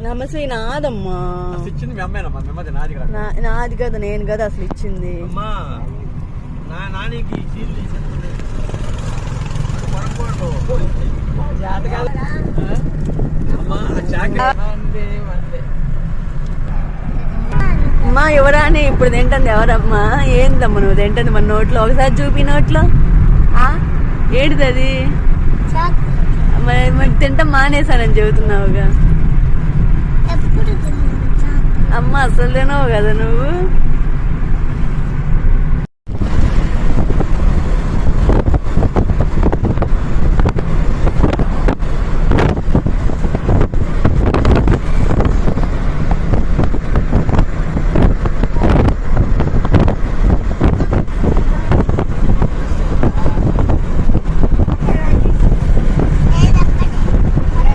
నమస్తే నాదమ్మా. నాది కదా, నేను కదా అసలు ఇచ్చింది. అమ్మా ఎవరా అని ఇప్పుడు తింటుంది. ఎవరమ్మా? ఏందమ్మా నువ్వు తింటుంది మన నోట్లో? ఒకసారి చూపి నోట్లో. ఏంటిది అది? మరి తింటాం మానేసానని చెబుతున్నావుగా. అమ్మ అసలు తినవు కదా నువ్వు.